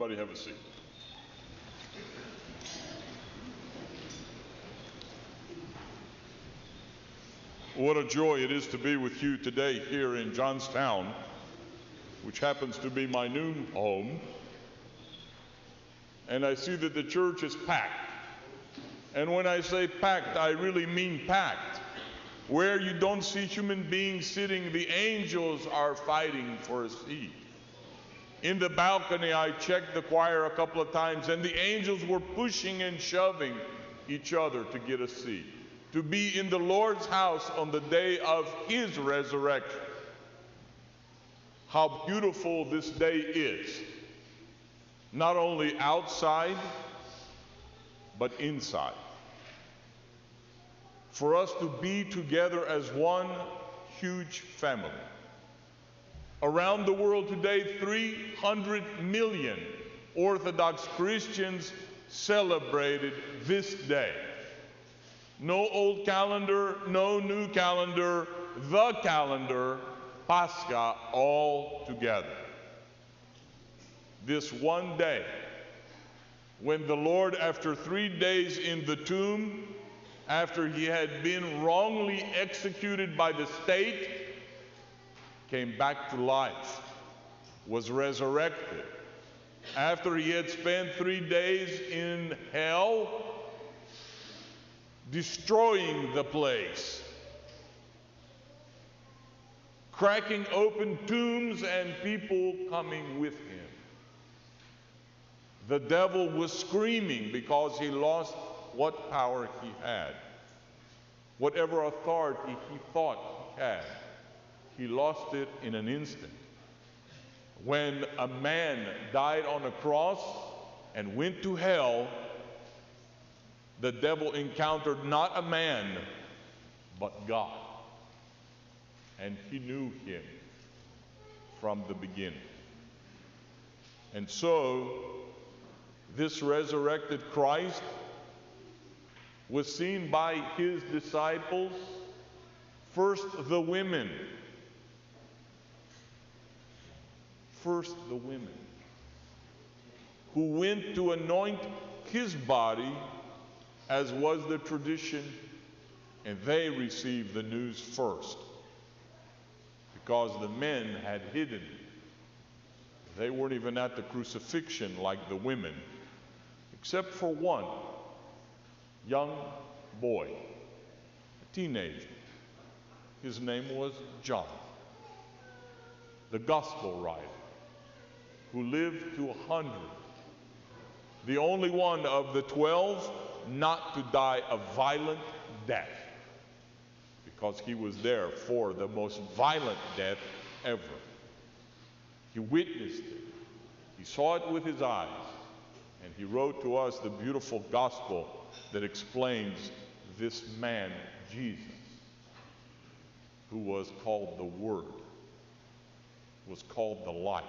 Everybody have a seat. What a joy it is to be with you today here in Johnstown, which happens to be my new home. And I see that the church is packed. And when I say packed, I really mean packed. Where you don't see human beings sitting, the angels are fighting for a seat. In the balcony, I checked the choir a couple of times, and the angels were pushing and shoving each other to get a seat, to be in the Lord's house on the day of His resurrection. How beautiful this day is, not only outside, but inside. For us to be together as one huge family. Around the world today, 300 million Orthodox Christians celebrated this day. No old calendar, no new calendar, the calendar, Paschal, all together. This one day, when the Lord, after 3 days in the tomb, after He had been wrongly executed by the state, came back to life, was resurrected. After He had spent 3 days in hell, destroying the place, cracking open tombs and people coming with Him. The devil was screaming because he lost what power he had. Whatever authority he thought he had, he lost it in an instant. When a man died on a cross and went to hell, the devil encountered not a man, but God. And he knew him from the beginning. And so, this resurrected Christ was seen by His disciples, first the women. First the women who went to anoint His body, as was the tradition, and they received the news first, because the men had hidden. They weren't even at the crucifixion like the women, except for one young boy, a teenager. His name was John, the gospel writer, who lived to 100, the only one of the 12 not to die a violent death, because he was there for the most violent death ever. He witnessed it. He saw it with his eyes. And he wrote to us the beautiful gospel that explains this man, Jesus, who was called the Word, who was called the light,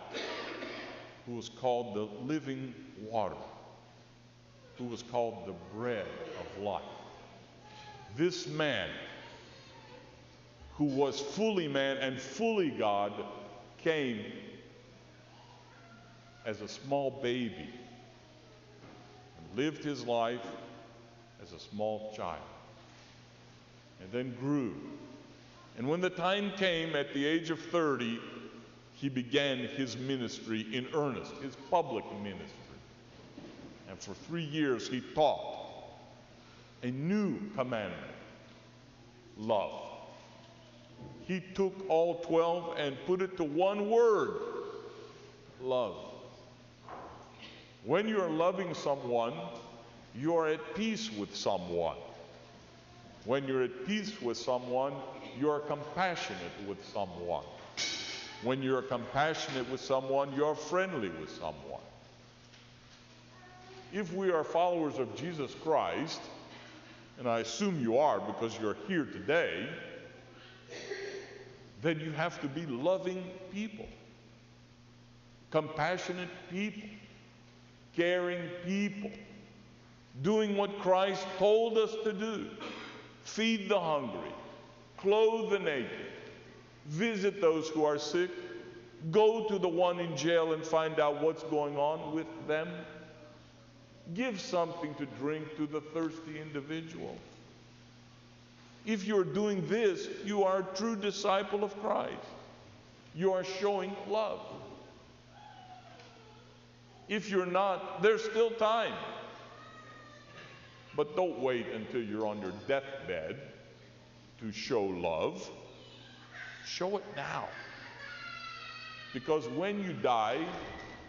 who was called the living water, who was called the bread of life. This man, who was fully man and fully God, came as a small baby and lived his life as a small child, and then grew. And when the time came, at the age of 30, he began his ministry in earnest, his public ministry. And for 3 years he taught a new commandment: love. He took all 12 and put it to one word: love. When you are loving someone, you are at peace with someone. When you're at peace with someone, you are compassionate with someone. When you're compassionate with someone, you're friendly with someone. If we are followers of Jesus Christ, and I assume you are because you're here today, then you have to be loving people, compassionate people, caring people, doing what Christ told us to do: feed the hungry, clothe the naked, visit those who are sick, Go to the one in jail and find out what's going on with them. Give something to drink to the thirsty individual. If you're doing this, you are a true disciple of Christ. You are showing love. If you're not, there's still time. But don't wait until you're on your deathbed to show love. Show it now. Because when you die,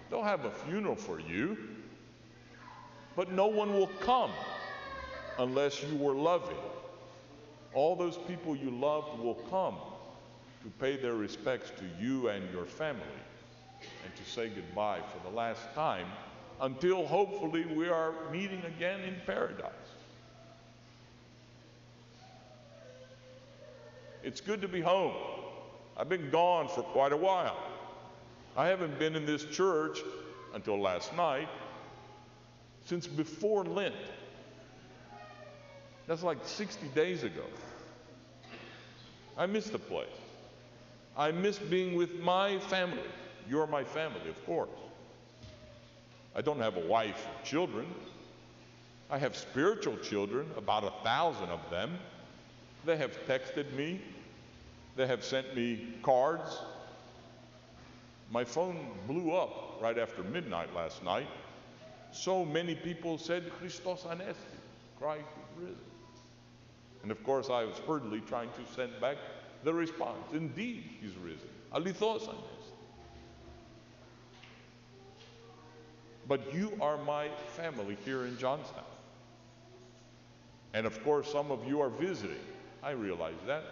they'll have a funeral for you, but no one will come unless you were loving. All those people you loved will come to pay their respects to you and your family and to say goodbye for the last time until hopefully we are meeting again in paradise. It's good to be home. I've been gone for quite a while. I haven't been in this church until last night since before Lent. That's like 60 days ago. I miss the place. I miss being with my family. You're my family, of course. I don't have a wife or children. I have spiritual children, about 1,000 of them. They have texted me. They have sent me cards. My phone blew up right after midnight last night. So many people said, Christos anesti, Christ is risen. And of course I was hurriedly trying to send back the response. Indeed, he's risen. Alithos anesti. But you are my family here in Johnstown. And of course some of you are visiting. I realize that.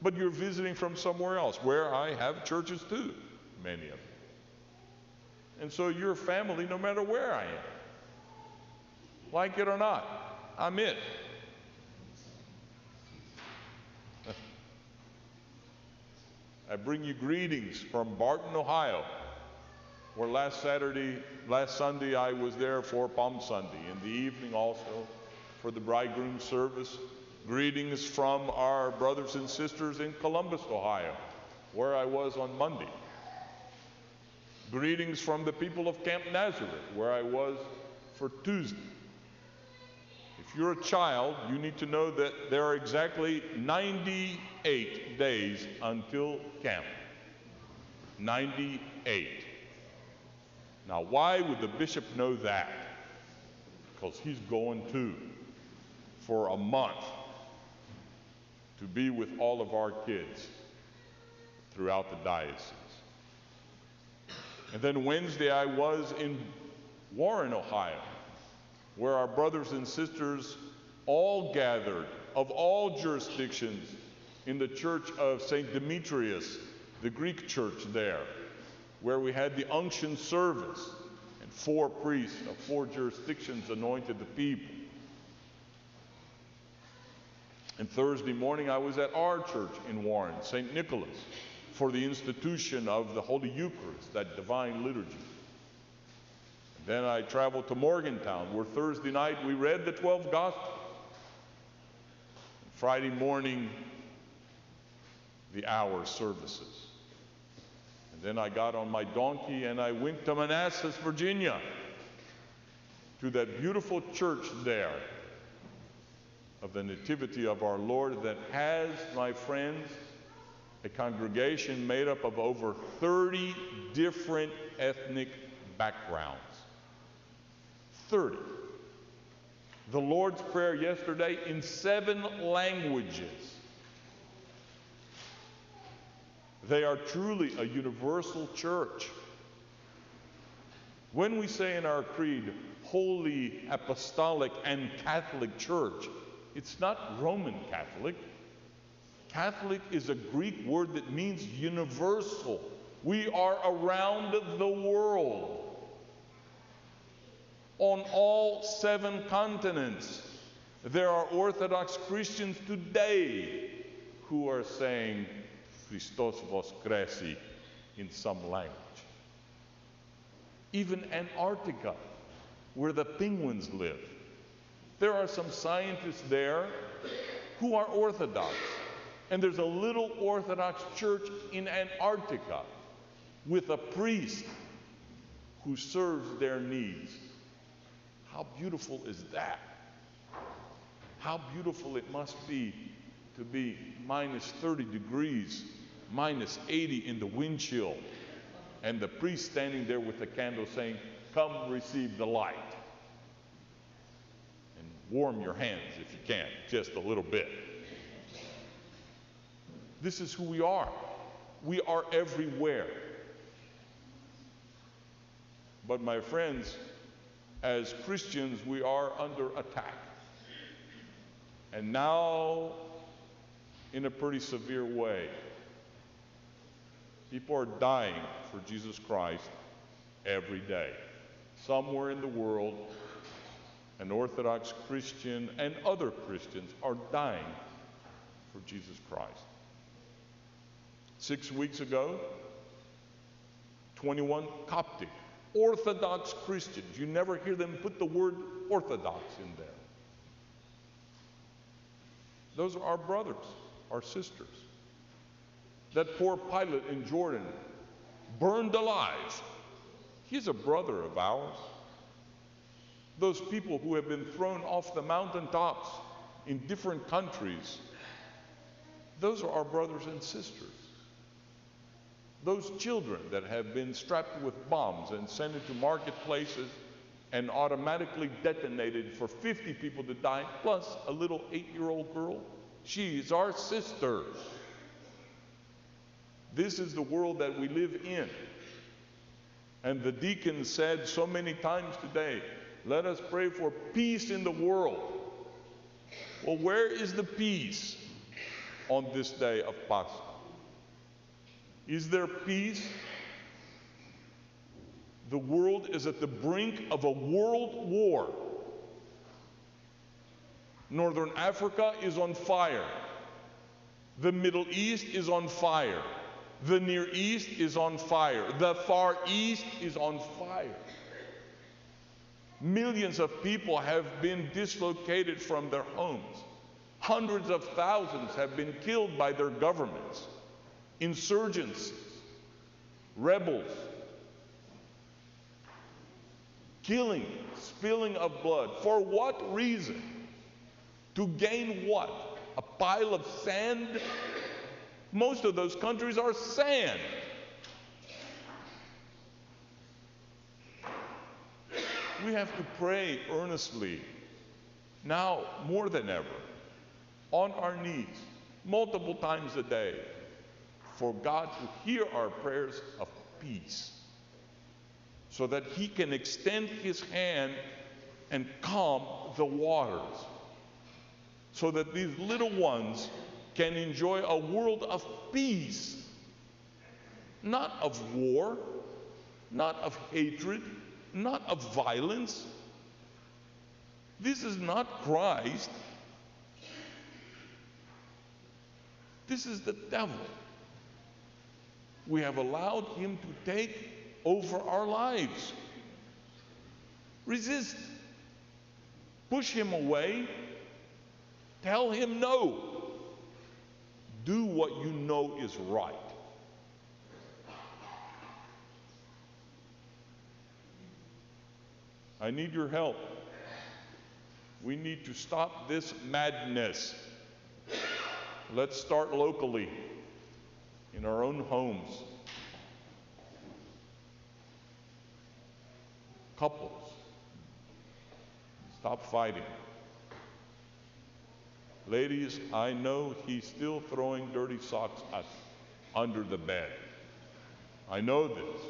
But you're visiting from somewhere else, where I have churches too, many of them. And so you're family no matter where I am. Like it or not, I'm it. I bring you greetings from Barton, Ohio, where last Sunday I was there for Palm Sunday, in the evening also for the bridegroom service. Greetings from our brothers and sisters in Columbus, Ohio, where I was on Monday. Greetings from the people of Camp Nazareth, where I was for Tuesday. If you're a child, you need to know that there are exactly 98 days until camp. 98. Now, why would the bishop know that? Because he's going too, for a month, to be with all of our kids throughout the diocese. And then Wednesday I was in Warren, Ohio, where our brothers and sisters all gathered, of all jurisdictions, in the church of St. Demetrius, the Greek church there, where we had the unction service, and 4 priests of 4 jurisdictions anointed the people. And Thursday morning I was at our church in Warren, St. Nicholas, for the institution of the Holy Eucharist, that divine liturgy. And then I traveled to Morgantown, where Thursday night we read the 12 Gospels. And Friday morning, the hour services. And then I got on my donkey and I went to Manassas, Virginia, to that beautiful church there of the Nativity of our Lord that has, my friends, a congregation made up of over 30 different ethnic backgrounds. 30. The Lord's Prayer yesterday in 7 languages. They are truly a universal church. When we say in our creed, Holy, Apostolic, and Catholic Church, it's not Roman Catholic. Catholic is a Greek word that means universal. We are around the world. On all 7 continents, there are Orthodox Christians today who are saying Christos Voskresi in some language. Even Antarctica, where the penguins live. There are some scientists there who are Orthodox. And there's a little Orthodox church in Antarctica with a priest who serves their needs. How beautiful is that? How beautiful it must be to be minus 30 degrees, minus 80 in the wind chill, and the priest standing there with the candle saying, "Come receive the light." And warm your hands if you can, just a little bit. This is who we are. We are everywhere. But my friends, as Christians, we are under attack. And now, in a pretty severe way. People are dying for Jesus Christ every day. Somewhere in the world, an Orthodox Christian and other Christians are dying for Jesus Christ. 6 weeks ago, 21 Coptic Orthodox Christians. You never hear them put the word Orthodox in there. Those are our brothers, our sisters. That poor pilot in Jordan, burned alive. He's a brother of ours. Those people who have been thrown off the mountaintops in different countries, those are our brothers and sisters. Those children that have been strapped with bombs and sent into marketplaces and automatically detonated for 50 people to die, plus a little 8-year-old girl, she is our sister. This is the world that we live in. And the deacon said so many times today, let us pray for peace in the world. Well, where is the peace on this day of Paschal? Is there peace? The world is at the brink of a world war. Northern Africa is on fire. The Middle East is on fire. The Near East is on fire. The Far East is on fire. Millions of people have been dislocated from their homes. Hundreds of thousands have been killed by their governments. Insurgencies, rebels, killing, spilling of blood. For what reason? To gain what? A pile of sand? Most of those countries are sand. We have to pray earnestly, now more than ever, on our knees, multiple times a day, for God to hear our prayers of peace, so that He can extend His hand and calm the waters, so that these little ones can enjoy a world of peace, not of war, not of hatred, not of violence. This is not Christ. This is the devil. We have allowed him to take over our lives. Resist. Push him away. Tell him no. Do what you know is right. I need your help. We need to stop this madness. Let's start locally, in our own homes. Couples, stop fighting. Ladies, I know he's still throwing dirty socks under the bed. I know this.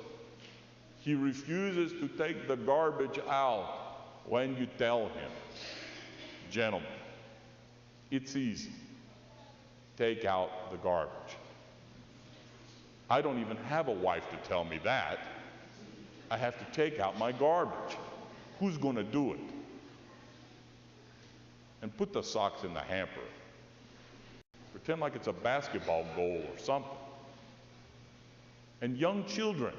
He refuses to take the garbage out when you tell him. Gentlemen, it's easy. Take out the garbage. I don't even have a wife to tell me that. I have to take out my garbage. Who's going to do it? And put the socks in the hamper. Pretend like it's a basketball goal or something. And young children,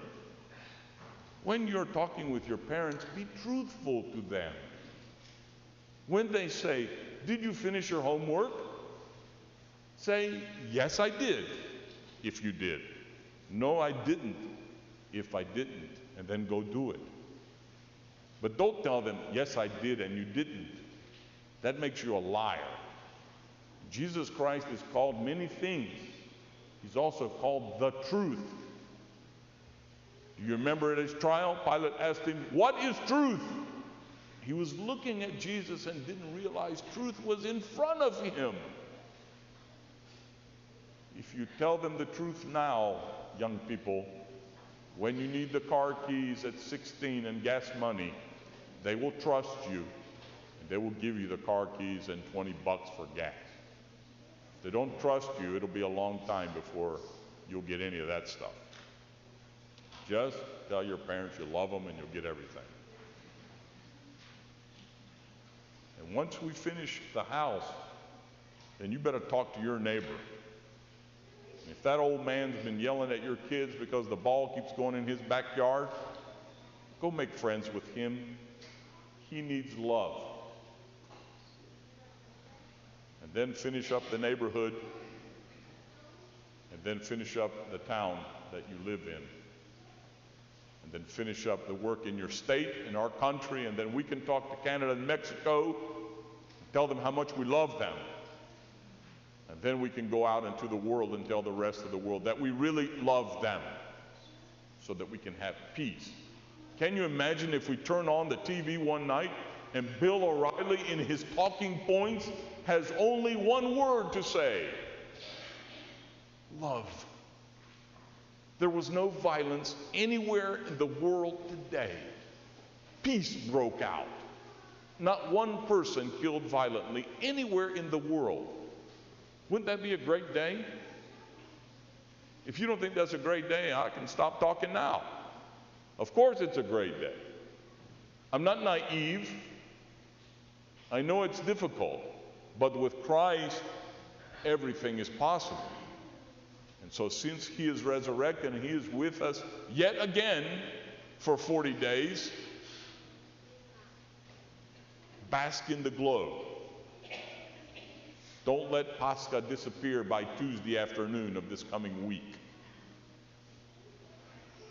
when you're talking with your parents, be truthful to them. When they say, "Did you finish your homework?" say, "Yes, I did," if you did. "No, I didn't." if I didn't, and then go do it. But don't tell them, yes, I did, and you didn't. That makes you a liar. Jesus Christ is called many things. He's also called the truth. Do you remember at his trial, Pilate asked him, what is truth? He was looking at Jesus and didn't realize truth was in front of him. If you tell them the truth now, young people, when you need the car keys at 16 and gas money, they will trust you, and they will give you the car keys and $20 for gas. If they don't trust you, it'll be a long time before you'll get any of that stuff. Just tell your parents you love them and you'll get everything. And once we finish the house, then you better talk to your neighbor. If that old man's been yelling at your kids because the ball keeps going in his backyard, go make friends with him. He needs love. And then finish up the neighborhood, and then finish up the town that you live in, and then finish up the work in your state, in our country, and then we can talk to Canada and Mexico, and tell them how much we love them. And then we can go out into the world and tell the rest of the world that we really love them, so that we can have peace. Can you imagine if we turn on the TV one night and Bill O'Reilly in his talking points has only one word to say? Love. There was no violence anywhere in the world today. Peace broke out. Not one person killed violently anywhere in the world. Wouldn't that be a great day? If you don't think that's a great day, I can stop talking now. Of course it's a great day. I'm not naive. I know it's difficult, but with Christ, everything is possible. And so since he is resurrected and he is with us yet again for 40 days, bask in the glow. Don't let Pascha disappear by Tuesday afternoon of this coming week.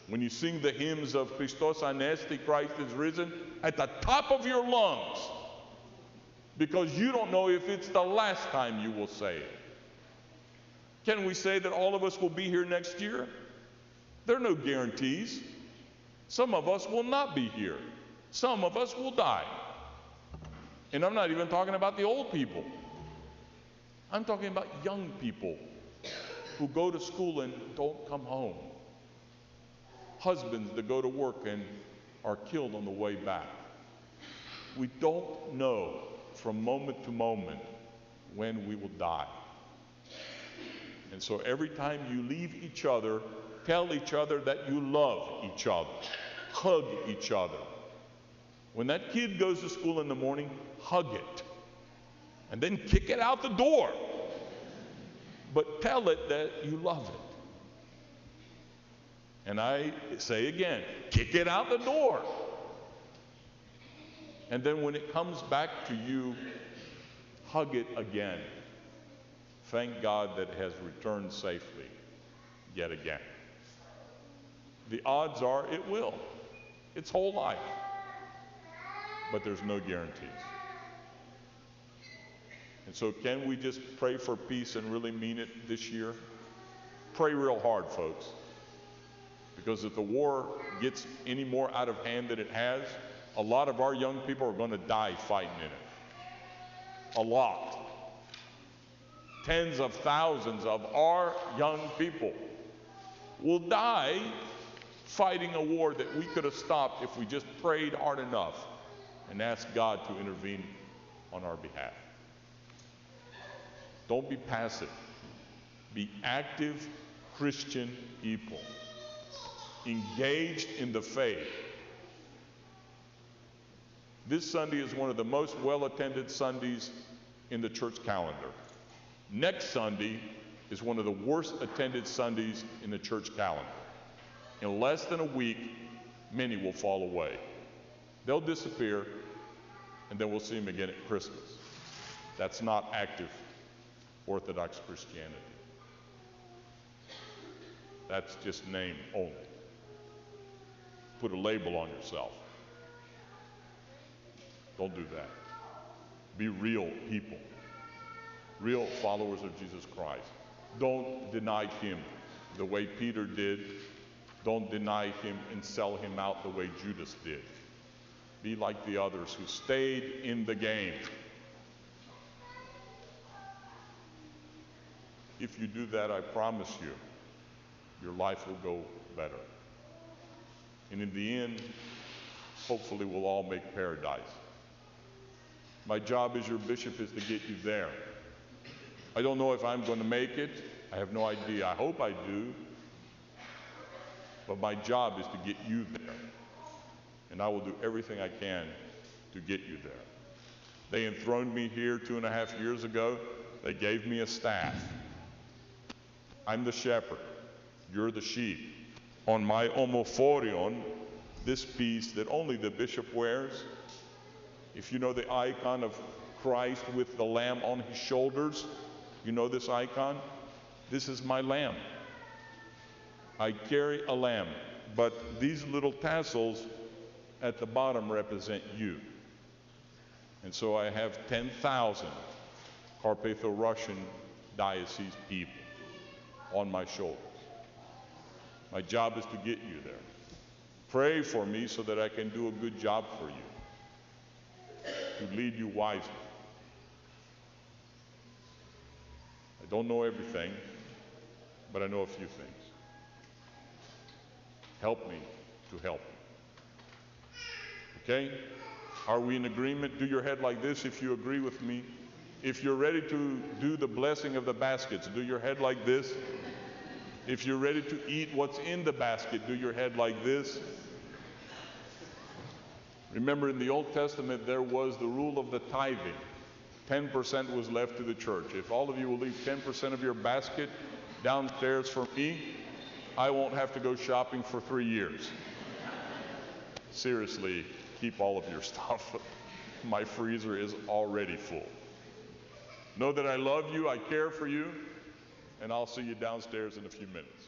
When you sing the hymns of Christos Anesti, Christ is risen, at the top of your lungs, because you don't know if it's the last time you will say it. Can we say that all of us will be here next year? There are no guarantees. Some of us will not be here. Some of us will die. And I'm not even talking about the old people. I'm talking about young people who go to school and don't come home. Husbands that go to work and are killed on the way back. We don't know from moment to moment when we will die. And so every time you leave each other, tell each other that you love each other. Hug each other. When that kid goes to school in the morning, hug it. And then kick it out the door. But tell it that you love it. And I say again, kick it out the door. And then when it comes back to you, hug it again. Thank God that it has returned safely yet again. The odds are it will. Its whole life. But there's no guarantees. And so can we just pray for peace and really mean it this year? Pray real hard, folks. Because if the war gets any more out of hand than it has, a lot of our young people are going to die fighting in it. A lot. Tens of thousands of our young people will die fighting a war that we could have stopped if we just prayed hard enough and asked God to intervene on our behalf. Don't be passive. Be active Christian people. Engaged in the faith. This Sunday is one of the most well-attended Sundays in the church calendar. Next Sunday is one of the worst attended Sundays in the church calendar. In less than a week, many will fall away. They'll disappear, and then we'll see them again at Christmas. That's not active Orthodox Christianity. That's just name only. put a label on yourself. Don't do that. Be real people, real followers of Jesus Christ. Don't deny him the way Peter did. Don't deny him and sell him out the way Judas did. Be like the others who stayed in the game. If you do that, I promise you, your life will go better. And in the end, hopefully we'll all make paradise. My job as your bishop is to get you there. I don't know if I'm going to make it. I have no idea. I hope I do. But my job is to get you there. And I will do everything I can to get you there. They enthroned me here 2.5 years ago. They gave me a staff. I'm the shepherd. You're the sheep. On my omophorion, this piece that only the bishop wears, if you know the icon of Christ with the lamb on his shoulders, you know this icon? This is my lamb. I carry a lamb, but these little tassels at the bottom represent you. And so I have 10,000 Carpatho-Russian diocese people on my shoulders. My job is to get you there. Pray for me so that I can do a good job for you, to lead you wisely. I don't know everything, but I know a few things. Help me to help you. Okay? Are we in agreement? Do your head like this if you agree with me. If you're ready to do the blessing of the baskets, do your head like this. If you're ready to eat what's in the basket, do your head like this. Remember, in the Old Testament, there was the rule of the tithing. 10% was left to the church. If all of you will leave 10% of your basket downstairs for me, I won't have to go shopping for 3 years. Seriously, keep all of your stuff. My freezer is already full. Know that I love you, I care for you, and I'll see you downstairs in a few minutes.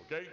Okay?